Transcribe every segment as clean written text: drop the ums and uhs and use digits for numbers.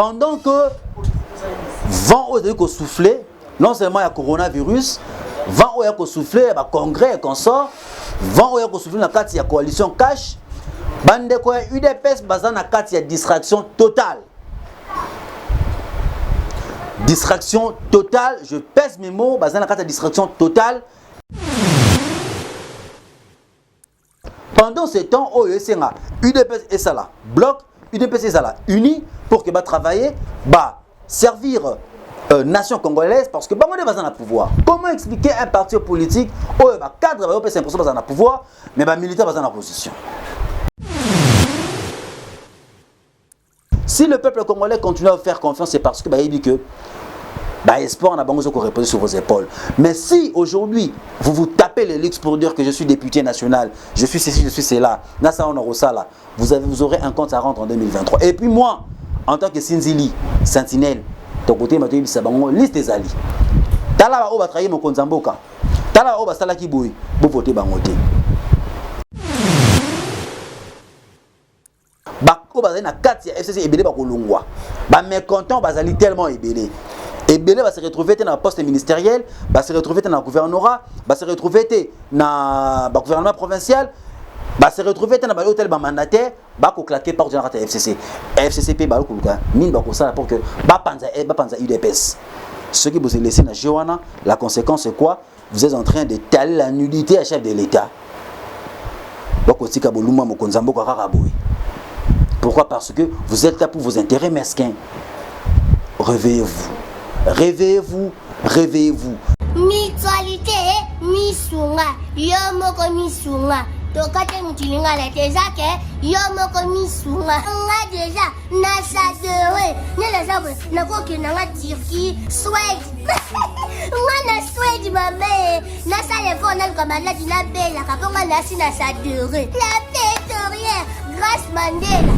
Pendant que vent au souffler, non seulement il y a coronavirus, vent au souffler, il y a congrès qu'on sort, vent au souffler dans la coalition cash, bande quoi UDPS basant dans la distraction totale. Distraction totale, je pèse mes mots, basant dans la distraction totale. Pendant ce temps, UDPS et ça là, bloc, UDPS et ça là, unis pour que travailler, servir nation congolaise parce que on est dans le pouvoir. Comment expliquer un parti politique où cadre va passer dans le pouvoir mais militaire dans l'opposition? Si le peuple congolais continue à faire confiance, c'est parce que il dit que espoir on a besoin de reposer sur vos épaules. Mais si aujourd'hui vous vous tapez le luxe pour dire que je suis député national, je suis ceci, je suis cela, vous aurez un compte à rendre en 2023. Et puis moi, en tant que Sinzili, sentinelle, ton côté m'a dit liste des alliés. Tala ba trahir mon konzamboka. Tala ba sala ki boy, bo voter bangote. Ba ko ba na kati ya FCC ebele ba kolongwa. Ba mécontent bazali tellement ebele. Ebele va se retrouver dans le poste ministériel, va se retrouver dans le gouvernorat, va se retrouver dans le gouvernement provincial, va se retrouver dans l'hôtel mandataire, va claquer par le général FCC. FCCP va mine ça pour que panza UDPS. Ce qui vous est laissé dans Joana, la conséquence c'est quoi? Vous êtes en train de taler la nullité à chef de l'État. Pourquoi? Parce que vous êtes là pour vos intérêts mesquins. Réveillez-vous. Réveillez-vous, réveillez-vous. Mutualité, misunga, yomoko misunga. Tokate mutilinga la tezake, yomoko misunga. Nga déjà, nasadere. Nela zabe, nakoki nanga Turquie, Suède. Nga na Suède mabe, nasa lefo na kamala dina bela, kaponga nasi nasadere. La pétrolière, Grâce Mandela.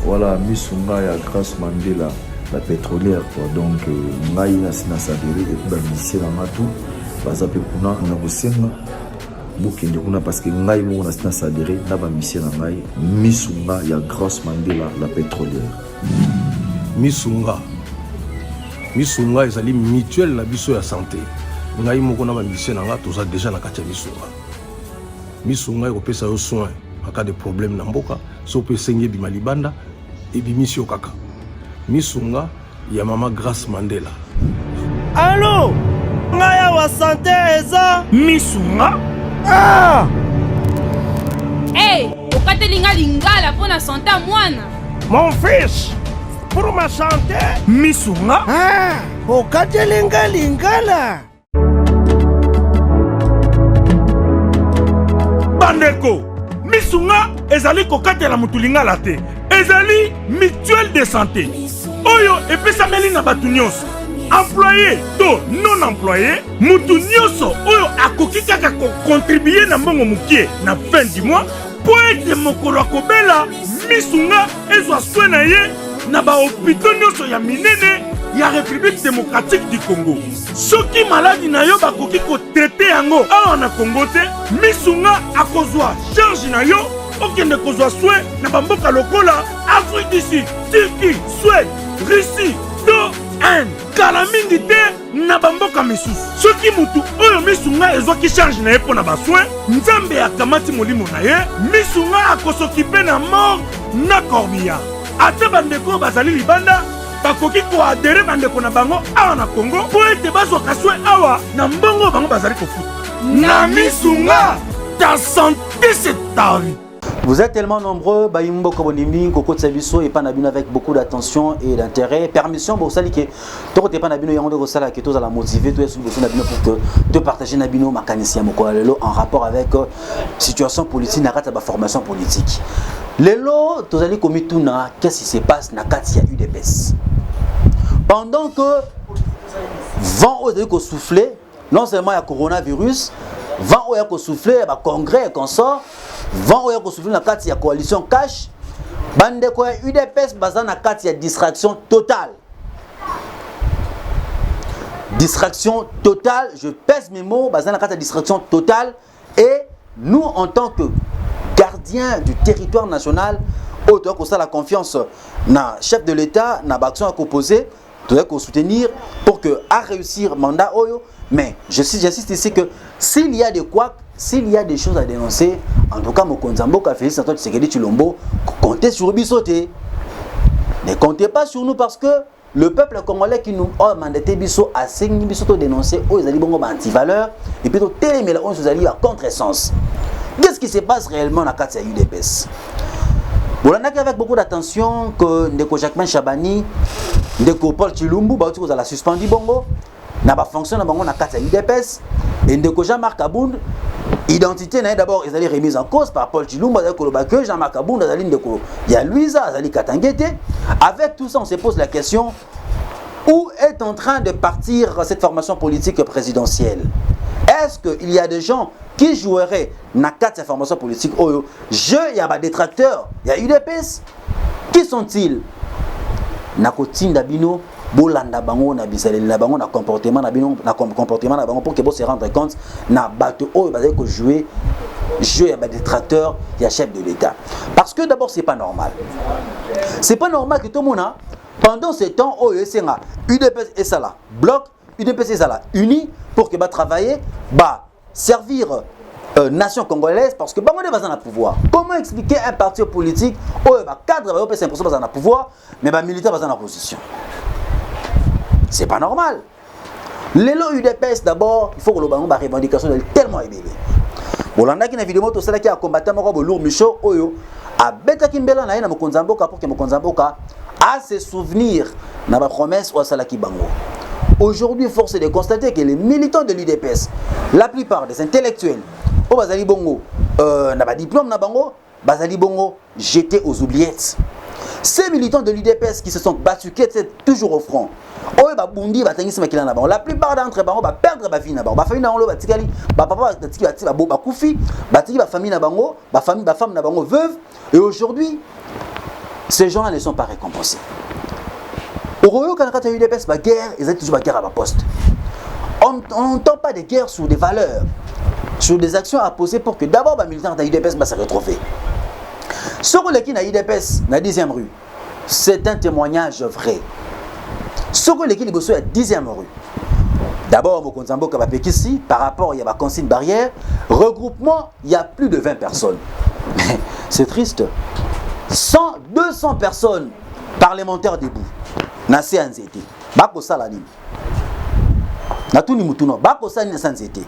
Voilà, misunga ya Grâce Mandela. La pétrolière quoi. Donc ngai na sadere et puis bamisé na matu baza pe kuna na bosenga bokende kuna parce que ngai mo na sadere na bamisé na ngai misunga ya Grâce Mandela la pétrolière. Misunga ezali mutuelle la biso ya santé. Ngai moko na bamisé na nga toza déjà na kati ya misunga ekopesa yo soin en cas de problème na mboka so pe sengi bima libanda et bimisi yo kaka. Misunga ya mama Grâce Mandela. Allô? Ngaya wa santé eza misunga? Ah! Hey, okatelinga lingala pour la santé mwana. Mon fils, pour ma santé, misunga? Ah! Okatelinga lingala. Bandeko, misunga ezali kokatela mutulingala te. Ezali mutuelle de santé. Oyo epesameli na batu nyonso. Employé to non employé, mutu nyonso oyo akoki kaka contribuer na mbongo mukie na fin du mois po ete mokolo akobela misunga ezwa soin na ye na ba hôpitaux nyonso ya minene ya République démocratique du Congo. Soki maladi na yo bakoki ko traiter yango awa na Congo te, misunga akozwa charge na yo. Okende kozwa soin na bamboka lokola Afrique du Sud, Turquie, Suède, Russie, to Inde. Kala mingi te na bamboka misusu. Soki mutu oyo misunga ezwaki charge na ye mpo na basoin, nzambe akamati molimo na ye, misunga akosokipe na mort na corbillard. Ate bandeko bazali libanda, bakoki koadere bandeko na bango awa na Congo po ete bazwaka soin awa na mbongo bango bazali kofuta. Na misunga, ta santé c'est ta vie. Vous êtes tellement nombreux, Bayimbo Kobonimi, Koko Tsabiso et Panabino avec beaucoup d'attention et d'intérêt. Permission pour ça que toi t'es Panabino Yango de Sala qui tous à la motiver, toi sur Nabino pour que de partager Nabino Makanissia Mokoalelo en rapport avec situation politique, nakata ba formation politique. Lelo tozali komituna qu'est-ce qui se passe na Katia UDPS. Pendant que vent au souffler, non seulement il y a coronavirus, vent au souffler, il y a congrès qu'on sort. Vent oya ko souffler na kati ya coalition cash bande ko UDPS bazana na kati ya distraction totale. Distraction totale, je pèse mes mots, bazana na kati ya distraction totale et nous en tant que gardiens du territoire national, autant que ça la confiance na chef de l'État na action à composer tu dois soutenir pour que à réussir mandat oyo. Mais j'insiste ici que s'il y a des choses à dénoncer, en tout cas Mokonzi Mboka Félix Antoine Tshisekedi Tshilombo, comptez sur Bissoté. Ne comptez pas sur nous parce que le peuple congolais qui nous a mandaté Bisso a signé Bisso to dénoncer aux ali bongo anti-valeur et puis to télémé la on se ali à contre-sens. Qu'est-ce qui se passe réellement dans la UDPS? Bon, on a avec beaucoup d'attention que Ndeko Jacquemain Chabani, Ndeko Paul Tshilumbu, bah tu la suspendu bongo, n'a pas fonctionné bongo dans la UDPS et Ndeko Jean-Marc Abound, identité n'a d'abord ils allaient remise en cause par Paul Tshilumbu, que Jean-Marc Abound, Azali Ndeko, il y a Louisa, Azali Katangete. Avec tout ça, on se pose la question où est en train de partir cette formation politique présidentielle? Est-ce qu'il y a des gens qui joueraient dans cette formation politique? Il y a des détracteurs, il y a UDPS. Qui sont-ils? Nakotinda bino, bolanda bango na bisaleli na bango na comportement na bino na comportement na bango pour que vous se rendre compte na bateau oyo bazali ko jouer il y a des détracteurs, il y a chef de l'État. Parce que d'abord c'est pas normal. C'est pas normal que tout le monde pendant ce temps UDPS et ça là bloc, UDPS et ça là unis pour que travailler, servir nation congolaise parce que on est dans le pouvoir. Comment expliquer un parti politique où cadre va 5% dans le pouvoir mais militaire dans la position? C'est pas normal. Les lots UDPS d'abord, il faut que le ballon revendication tellement élevée. Bolanda qui na vidéo to sala qui a combattu moko lourd Micho oyo a beta kimbela na Mokonzi Mboka pour que Mokonzi Mboka a se souvenir na ba promesse au sala ki bango. Aujourd'hui, force est de constater que les militants de l'UDPS, la plupart des intellectuels, au bazali bongo, na ba diplôme na bango, bazali bongo jetés aux oubliettes. Ces militants de l'UDPS qui se sont battus, qui étaient toujours au front, la plupart d'entre eux vont perdre la vie. La famille veuve. Et aujourd'hui, ces gens-là ne sont pas récompensés. Au Royaume, quand il y a eu des guerres, ils ont toujours la guerre à la poste. On n'entend pas de guerre sur des valeurs, sur des actions à poser pour que d'abord les militants de l'UDPS se retrouvent. Ce qui est l'UDPS, la 10e rue, c'est un témoignage vrai. Ce qui est la 10e rue. D'abord, Mokonzi Mboka ici, par rapport, il y a la consigne barrière, regroupement, il y a plus de 20 personnes. C'est triste. 200 personnes parlementaires debout. Nasi anzete. Bako salani. Natuni mutuno. Bako salani sanzete.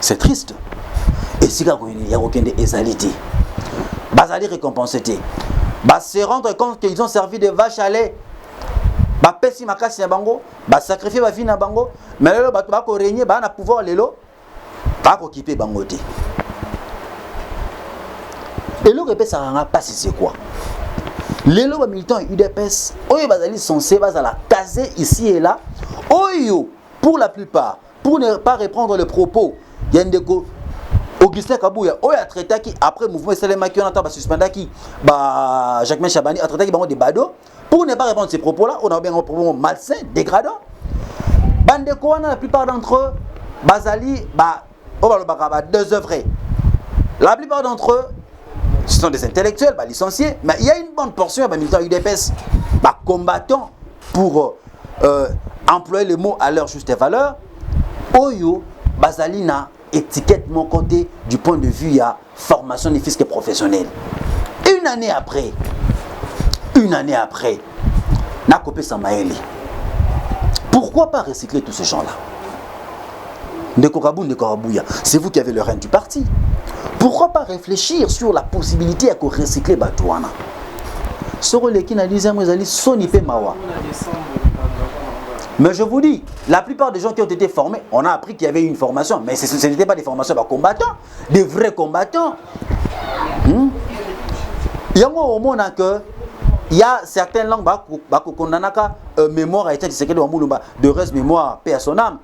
C'est triste. Et si il y a aucun égalité, bazali récompensé. Se rendre compte qu'ils ont servi de vache à lait. Pesi makasi na bango, sacrifier ba vie na bango, mais lelo bato ba ko régner ba na pouvoir lelo, ba ko kiper bango te. Et le repère ça rend pas si c'est quoi. Lelo ba militant UDPS, oyo bazali censé bazala caser ici et là. Oyo pour la plupart, pour ne pas reprendre le propos, il y a Ndeko Augustin Kabouya, oyo a traité qui après mouvement Salema qui on entend suspendre qui Jacquemain Chabani a traité qui bango des badauds. Pour ne pas répondre à ces propos-là, on a bien un propos malsain, dégradant. Bandeko, la plupart d'entre eux, bazali, on va le deux œuvres. La plupart d'entre eux, ce sont des intellectuels, licenciés, mais il y a une bonne portion de militants UDPS, combattants pour employer les mots à leur juste valeur. Oyo, bazali na étiquette mon côté du point de vue à formation des fiscs professionnels. Une année après, n'a copé Samaeli. Pourquoi pas recycler tous ces gens-là? C'est vous qui avez le règne du parti. Pourquoi pas réfléchir sur la possibilité à recycler Batouana? Mais je vous dis, la plupart des gens qui ont été formés, on a appris qu'il y avait une formation, mais ce n'était pas des formations de combattants, des vrais combattants. Il y a un moment que il y a certaines langues mémoire a été de reste mémoire paix à son âme.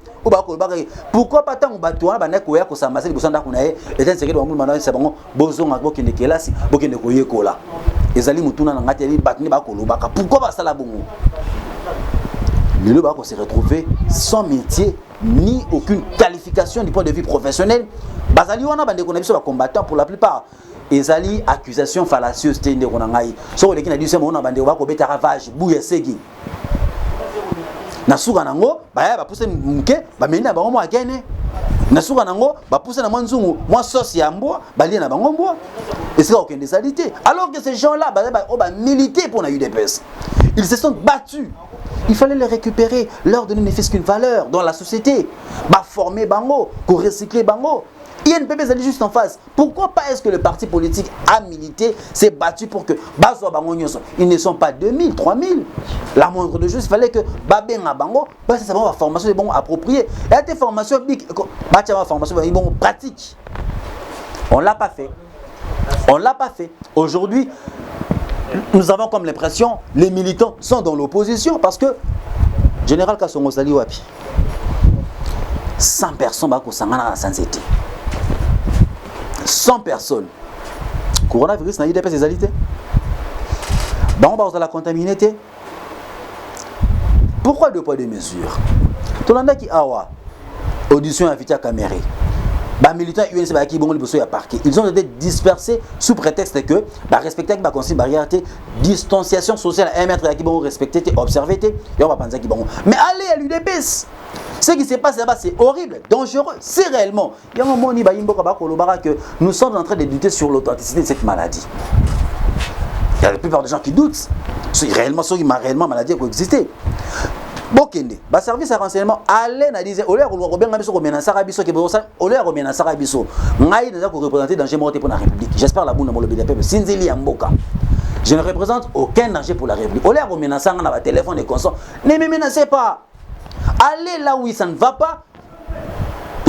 Pourquoi pas tant Batouana Banekoya ko Samasé Bosanda Kunae et un secret de Moulmana Sabon Bozon à Bokine Kelasi Bokine Koyekola. Ezali Mutuna Nangateli Batni Bakolobaka. Pourquoi pas ça la bongo? Le Lobako s'est retrouvé sans métier ni aucune qualification du point de vue professionnel. Bazali wana bande ko na biso ba combattant pour la plupart. ezali accusation fallacieuse te ndeko na ngai soko leki na dit sema ona bande bako beta ravage buya segi na suka nango baya ba pousse mke ba mena bango mo akene na suka nango ba pousse na mwanzungu moi sauce ya mbwa bali na bango mbwa et c'est aucune désalité alors que ces gens là ba milité pour la UDPS ils se sont battus. Il fallait les récupérer, leur donner ne fût qu'une valeur dans la société. Bah former bango, pour recycler bango. INPP est juste en face. Pourquoi pas est-ce que le parti politique a milité, s'est battu pour que Bazo Bango ils ne sont pas 2000, 3000. La moindre de chose, il fallait que Babenga Bango, c'est ça la formation est bon appropriée. Et à tes formations bon pratique. On l'a pas fait. On l'a pas fait. Aujourd'hui, nous avons comme l'impression les militants sont dans l'opposition parce que Général Kassongo Sali Wapi 100 personnes bako sangana sans été 100 personnes coronavirus na UDPS ezalité bon ba la contaminité pourquoi deux poids deux mesures tout le monde qui awa audition invité à caméra. Les militants UNC ils ont été dispersés sous prétexte que respecter la consigne barrière distanciation sociale 1 mètre qui vont respecter observer et on va penser qu'ils vont mais allez à l'UDPS ce qui se passe là-bas c'est horrible dangereux c'est réellement il y a un moment que nous sommes en train de douter sur l'authenticité de cette maladie. Il y a la plupart des gens qui doutent réellement ceux qui ont réellement maladie qui existait. Bokende, ba service à renseignement allez na disait olé ko bien ngabiso ko menasaka biso ke bosa olé ko menasaka biso ngai naza ko représenter danger mortel pour la République. J'espère la bonne molobi de peuple Sinzili ya mboka. Je ne représente aucun danger pour la République. Olé ko menasanga na ba téléphone et consort. Ne me menacez pas. Allez là où ça ne va pas.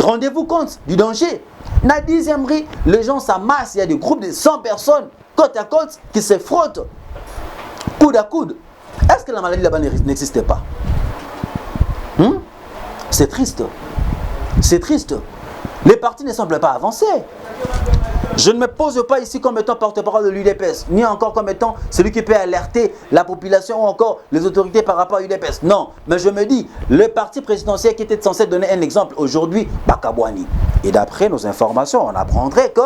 Rendez-vous compte du danger. Na 10e rue, les gens s'amassent, il y a des groupes de 100 personnes côte à côte qui se frottent coude à coude. Est-ce que la maladie là-bas n'existait pas? C'est triste. C'est triste. Les partis ne semblent pas avancer. Je ne me pose pas ici comme étant porte-parole de l'UDPS, ni encore comme étant celui qui peut alerter la population ou encore les autorités par rapport à l'UDPS. Non, mais je me dis, le parti présidentiel qui était censé donner un exemple aujourd'hui, Bakabouani. Et d'après nos informations, on apprendrait que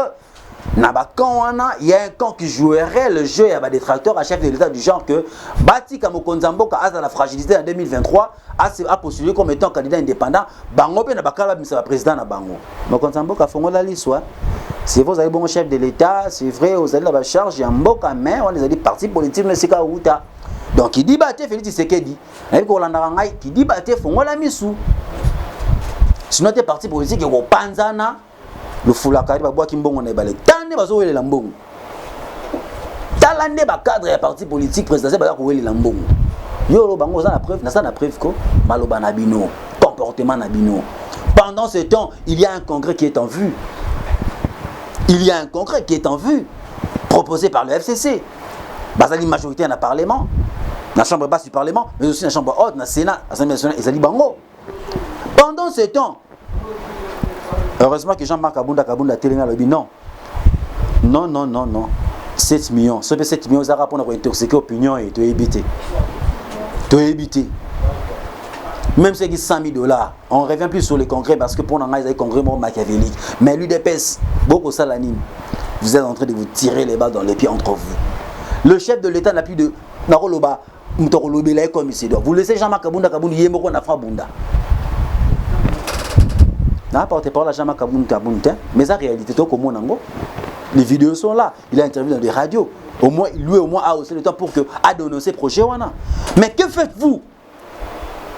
il y a un camp qui jouerait le jeu à des tracteurs à chef de l'État du genre que Bati Kamokonzambo a la fragilité en 2023 a postulé comme étant candidat indépendant. Bango pe na bakala bimisa président na bango. Mokonzambo ka fongo la liswa. C'est vous avez bon chef de l'État, c'est vrai vous avez la charge en mboka mais on les a dit parti politique ne sika uta. Donc il dit baté Félix Tshisekedi. Et ko landa ngai qui dit baté fongo la misu. Sinon tes parti politique ko panzana le foulakari ba bois kimbongo na balé tane bazo wele lambongo talande ba cadre ya parti politique présidentiel ba ko wele lambongo yo lo bango za na preuve ko maloba na bino comportement na bino. Pendant ce temps il y a un congrès qui est en vue. Il y a un congrès qui est en vue proposé par le FCC. Bazali majorité dans le parlement, dans la chambre basse du parlement, mais aussi dans la chambre haute, dans le Sénat, l'Assemblée nationale, Ezali Bango. Pendant ce temps, heureusement que Jean-Marc Kabunda télé a dit non. Non. 7 millions. Ce 7 millions, ça va pour intoxiquer l'opinion et te éviter. Même si c'est 100 000 $, on ne revient plus sur les congrès parce que pour nous, il y a des congrès machiavéliques. Mais l'UDPS, beaucoup ça l'anime. Vous êtes en train de vous tirer les balles dans les pieds entre vous. Le chef de l'État n'a plus de Naroloba, Mutoroba, comme il se doit. Vous laissez Jean-Marc Kabunda, Yemoko, Nafra Bunda. N'importe pas la Jean-Marc Kabunda, mais en réalité, les vidéos sont là. Il a interviewé dans des radios. Au moins, lui, a aussi le temps pour que a donné ses projets. Mais que faites-vous?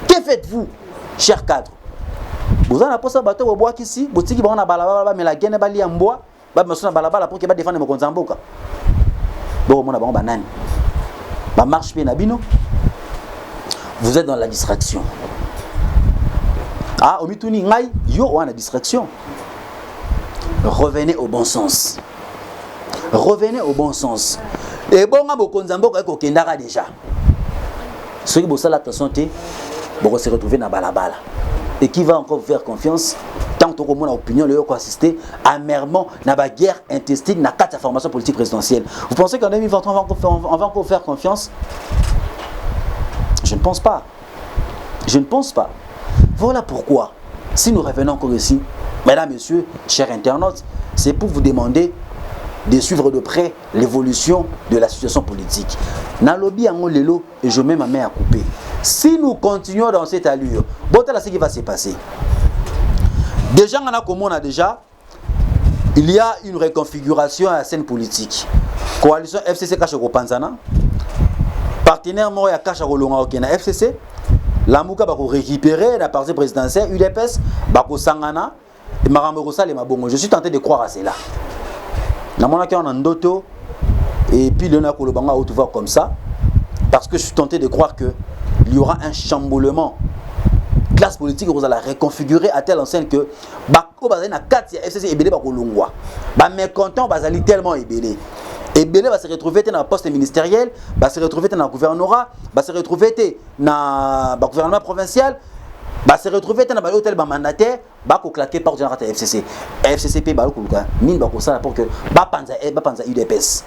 Que faites-vous, chers cadres? Vous avez un bateau au bois ici, vous avez un balabala, mais la gaine bali en bois, vous avez un balabala pour qu'il défende mon Konzamboka. Donc, on a un banane. Ma marche bien abino. Vous êtes dans la distraction. Ah, au mituni ngai, yo on a distraction. Revenez au bon sens. Revenez au bon sens. Et bon, on a un Konzamboka qui est déjà. Ceux qui bossent la santé, vont se retrouver dans balabala. Et qui va encore vous faire confiance tant que mon opinion le ko assister amèrement dans la guerre intestine dans quatre formations politiques présidentielles. Vous pensez qu'en 2023 on va encore faire confiance? Je ne pense pas. Je ne pense pas. Voilà pourquoi, si nous revenons encore ici, mesdames, messieurs, chers internautes, c'est pour vous demander de suivre de près l'évolution de la situation politique. Nalobi en lelo et je mets ma main à couper. Si nous continuons dans cette allure, bon, là ce qui va se passer. Déjà, il y a une reconfiguration à la scène politique. Coalition FCC Kachako Panzana, partenaire Moya Kachako Longa Okena FCC, la Mouka va récupérer la partie présidentielle, UDPS, Bako Sangana, et Maramorosa et Mabongo. Je suis tenté de croire à cela. Dans mon cas, on a un doto, et puis le Nakolobanga a voir comme ça, parce que je suis tenté de croire qu'il y aura un chamboulement. Classe politique, vous allez la reconfigurer à telle enseigne que Bako Bazali na 4 FCC et Belé Bako Longwa. Bah, mécontent, Bazali tellement ébélé. Et Belé va se retrouver dans le poste ministériel, va se retrouver dans le gouvernorat, va se retrouver dans le gouvernement provincial, va se retrouver dans l'hôtel mandataire, va claquer par le FCC. FCCP, va mine va ça pour que Bapanza UDPS.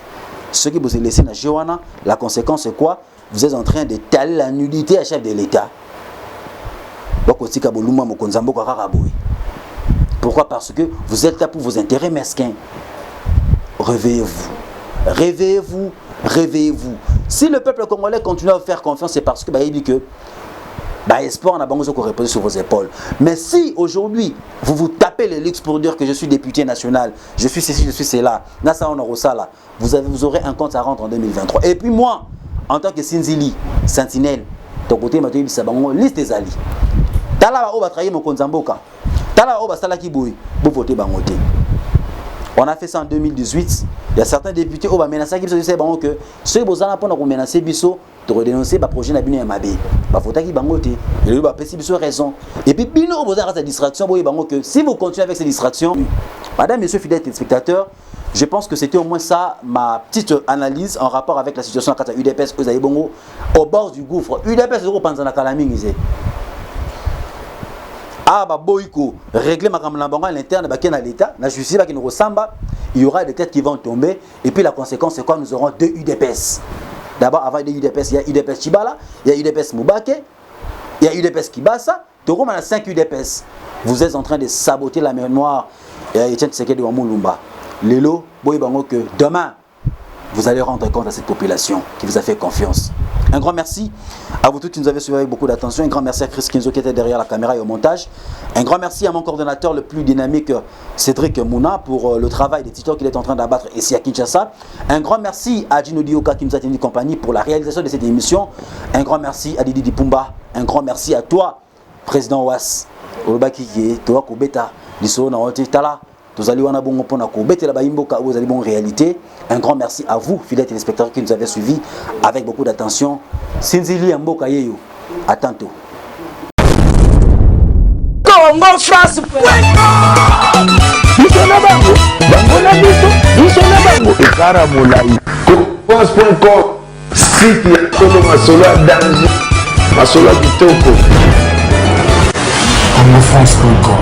Ce qui vous est laissé dans Johanna, la conséquence c'est quoi? Vous êtes en train de taler la nullité à chef de l'État. Pourquoi? Parce que vous êtes là pour vos intérêts mesquins. Réveillez-vous. Réveillez-vous, réveillez-vous. Si le peuple congolais continue à vous faire confiance, c'est parce que il dit que espoir n'a pas reposé sur vos épaules. Mais si aujourd'hui vous vous tapez les luxe pour dire que je suis député national, je suis ceci, je suis cela, vous aurez un compte à rendre en 2023. Et puis moi, en tant que Sinzili, sentinelle, ton côté m'a dit liste des alliés. Tala va trahir mon Konzamboka. Tala va salaki boy, vous votez bangoté. On a fait ça en 2018. Il y a certains députés qui ont menacé que ceux qui ont menacé Bisso, tu as dénoncé le projet de Bino Mabé. Il faut qu'ils bangoté. Il y a Bisso raison. Et puis Bino a cette distraction. Si vous continuez avec ces distractions, madame, monsieur, fidèles téléspectateurs, je pense que c'était au moins ça ma petite analyse en rapport avec la situation à UDPS au bord du gouffre. UDPS est dans la calamité. Boyko, régler ma campagne à l'interne de l'État, la justice qui nous ressemble, il y aura des têtes qui vont tomber, et puis la conséquence c'est quoi? Nous aurons 2 UDPS. D'abord, avant les UDPS, il y a UDPS Chibala, il y a UDPS Moubake, il y a UDPS Kibasa, donc on a 5 UDPS. Vous êtes en train de saboter la mémoire et Etienne Tshisekedi de Wamulumba. Lélo, Boybango, que demain, vous allez rendre compte à cette population qui vous a fait confiance. Un grand merci à vous tous qui nous avez suivis avec beaucoup d'attention. Un grand merci à Chris Kinzo qui était derrière la caméra et au montage. Un grand merci à mon coordonnateur le plus dynamique, Cédric Mouna, pour le travail des titres qu'il est en train d'abattre ici à Kinshasa. Un grand merci à Gino Dioka qui nous a tenu compagnie pour la réalisation de cette émission. Un grand merci à Didi Dipumba. Un grand merci à toi, Président Ouas. Toi, Kobeta, Liso, Naote, Tala. Réalité. Un grand merci à vous, fidèles téléspectateurs qui nous avez suivis avec beaucoup d'attention. Sinzili Mboka Yeyo. À tantôt. France.com